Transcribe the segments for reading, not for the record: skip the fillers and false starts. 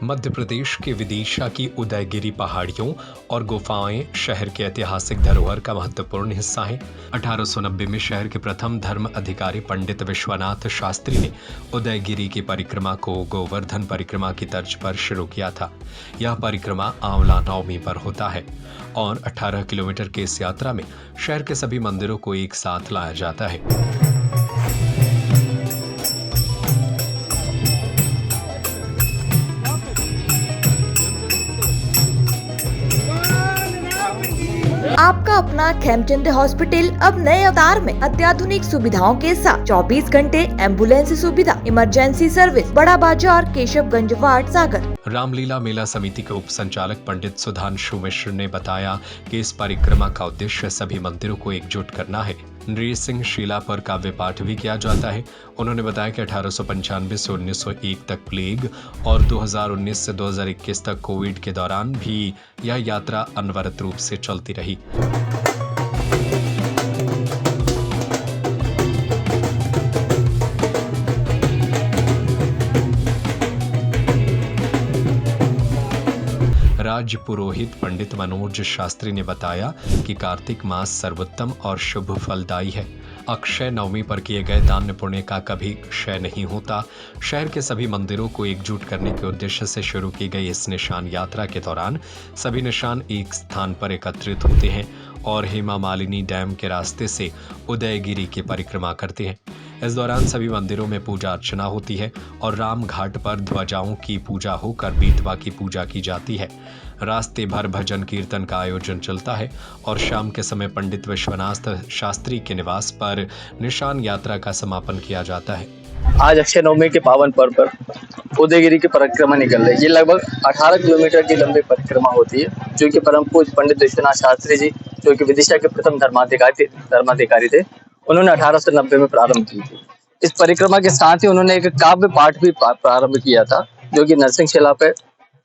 मध्य प्रदेश के विदिशा की उदयगिरी पहाड़ियों और गुफाएं शहर के ऐतिहासिक धरोहर का महत्वपूर्ण हिस्सा हैं। 1890 में शहर के प्रथम धर्म अधिकारी पंडित विश्वनाथ शास्त्री ने उदयगिरी की परिक्रमा को गोवर्धन परिक्रमा की तर्ज पर शुरू किया था। यह परिक्रमा आंवला नवमी पर होता है और 18 किलोमीटर की इस यात्रा में शहर के सभी मंदिरों को एक साथ लाया जाता है। आपका अपना खेमचंद हॉस्पिटल अब नए अवतार में अत्याधुनिक सुविधाओं के साथ 24 घंटे एम्बुलेंस सुविधा, इमरजेंसी सर्विस, बड़ा बाजार, केशवगंज वार्ड, सागर। रामलीला मेला समिति के उप संचालक पंडित सुधांशु मिश्र ने बताया कि इस परिक्रमा का उद्देश्य सभी मंदिरों को एकजुट करना है। नृ सिंह शीला पर काव्य पाठ भी किया जाता है। उन्होंने बताया कि 1895 से 1901 तक प्लेग और 2019 से 2021 तक कोविड के दौरान भी यह यात्रा अनवरत रूप से चलती रही। राज्य पुरोहित पंडित मनोज शास्त्री ने बताया कि कार्तिक मास सर्वोत्तम और शुभ फलदायी है। अक्षय नवमी पर किए गए दान पुण्य का कभी क्षय नहीं होता। शहर के सभी मंदिरों को एकजुट करने के उद्देश्य से शुरू की गई इस निशान यात्रा के दौरान सभी निशान एक स्थान पर एकत्रित होते हैं और हेमा मालिनी डैम के रास्ते से उदयगिरी की परिक्रमा करते हैं। इस दौरान सभी मंदिरों में पूजा अर्चना होती है और राम घाट पर ध्वजाओं की पूजा होकर बेतवा की पूजा की जाती है। रास्ते भर भजन कीर्तन का आयोजन चलता है और शाम के समय पंडित विश्वनाथ शास्त्री के निवास पर निशान यात्रा का समापन किया जाता है। आज अक्षय नवमी के पावन पर्व पर उदयगिरी की परिक्रमा निकल रही है। ये लगभग 18 किलोमीटर की लंबी परिक्रमा होती है, जो कि परम पूज्य पंडित विश्वनाथ शास्त्री जी, जो कि विदिशा के प्रथम धर्माधिकारी थे, उन्होंने 1890 में प्रारंभ की थी। इस परिक्रमा के साथ ही उन्होंने एक काव्य पाठ भी प्रारंभ किया था, जो कि नरसिंह शिला पे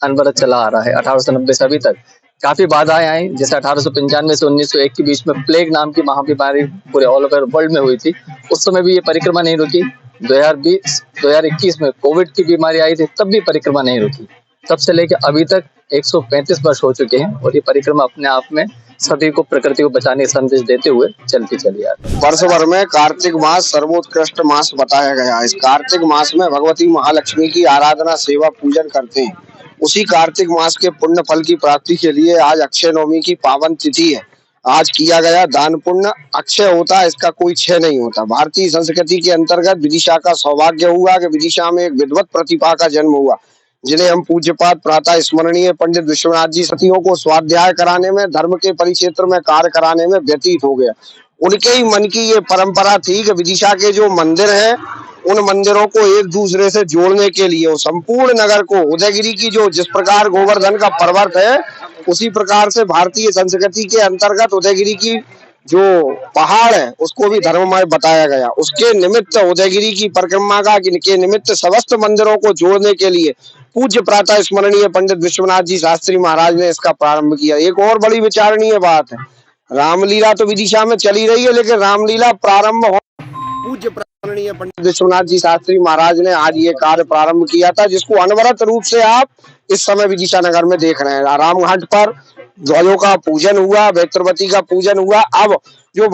अनवरत चला आ रहा है। 1890 से अभी तक काफी बाधाएं आई, जैसे 1895 से 1901 के बीच में प्लेग नाम की महाबीमारी पूरे ऑल ओवर वर्ल्ड में हुई थी। उस समय भी ये परिक्रमा नहीं रुकी। 2020-2021 में कोविड की बीमारी आई थी, तब भी परिक्रमा नहीं रुकी। तब से लेकर अभी तक 135 वर्ष हो चुके हैं और ये परिक्रमा अपने आप में सभी को प्रकृति को बचाने का संदेश देते हुए चलती चली आ रही है। वर्ष भर में कार्तिक मास सर्वोत्कृष्ट मास बताया गया। इस कार्तिक मास में भगवती महालक्ष्मी की आराधना, सेवा, पूजन करते हैं। उसी कार्तिक मास के पुण्य फल की प्राप्ति के लिए आज अक्षय नवमी की पावन तिथि है। आज किया गया दान पुण्य अक्षय होता है, इसका कोई क्षय नहीं होता। भारतीय संस्कृति के अंतर्गत विदिशा का सौभाग्य हुआ कि विदिशा में एक विद्वत प्रतिभा का जन्म हुआ, जिन्हें हम पूज्यपाद प्रातः स्मरणीय पंडित विश्वनाथ जी सतियों को स्वाध्याय कराने में, धर्म के परिक्षेत्र में कार्य कराने में व्यतीत हो गया। उनके ही मन की ये परंपरा थी कि विदिशा के जो मंदिर हैं, उन मंदिरों को एक दूसरे से जोड़ने के लिए संपूर्ण नगर को उदयगिरी की जो जिस प्रकार गोवर्धन का पर्वत है, उसी प्रकार से भारतीय संस्कृति के अंतर्गत उदयगिरी की जो पहाड़ है उसको भी धर्ममय बताया गया। उसके निमित्त उदयगिरी की परिक्रमा के निमित्त समस्त मंदिरों को जोड़ने के लिए पूज्य प्रातः स्मरणीय पंडित विश्वनाथ जी शास्त्री महाराज ने इसका प्रारंभ किया। एक और बड़ी विचारणीय बात है, रामलीला तो विदिशा में चली रही है, लेकिन रामलीला प्रारंभ पूज्य प्राणीय पंडित विश्वनाथ जी शास्त्री महाराज ने आज ये कार्य प्रारंभ किया था, जिसको अनवरत रूप से आप इस समय विदिशा नगर में देख रहे हैं। राम घाट पर ध्वजों का पूजन हुआ, बेत्रवती का पूजन हुआ। अब जो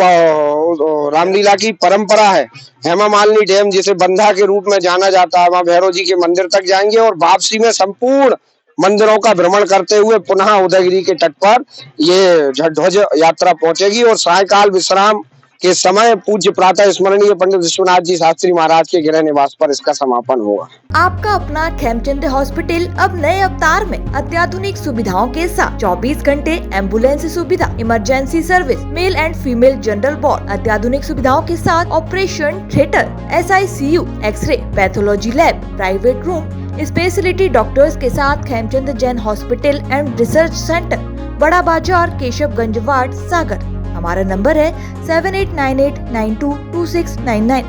रामलीला की परंपरा है, हेमा मालिनी डैम जिसे बंधा के रूप में जाना जाता है, वहां भैरव जी के मंदिर तक जाएंगे और वापसी में संपूर्ण मंदिरों का भ्रमण करते हुए पुनः उदयगिरी के तट पर ये ध्वज यात्रा पहुंचेगी और सायकाल विश्राम के समय पूज्य प्रातः स्मरणीय पंडित विश्वनाथ जी शास्त्री महाराज के गृह निवास पर इसका समापन होगा। आपका अपना खेमचंद हॉस्पिटल अब नए अवतार में अत्याधुनिक सुविधाओं के साथ 24 घंटे एम्बुलेंस सुविधा, emergency service, male and female general ward, अत्याधुनिक सुविधाओं के साथ operation theatre, SICU, X-ray, pathology lab, private room, speciality doctors के साथ Khemchand Jain hospital and research centre, Bada Bazaar, Keshavganj ward, सागर। हमारा नंबर है 7898922699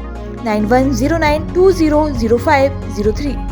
9109200503।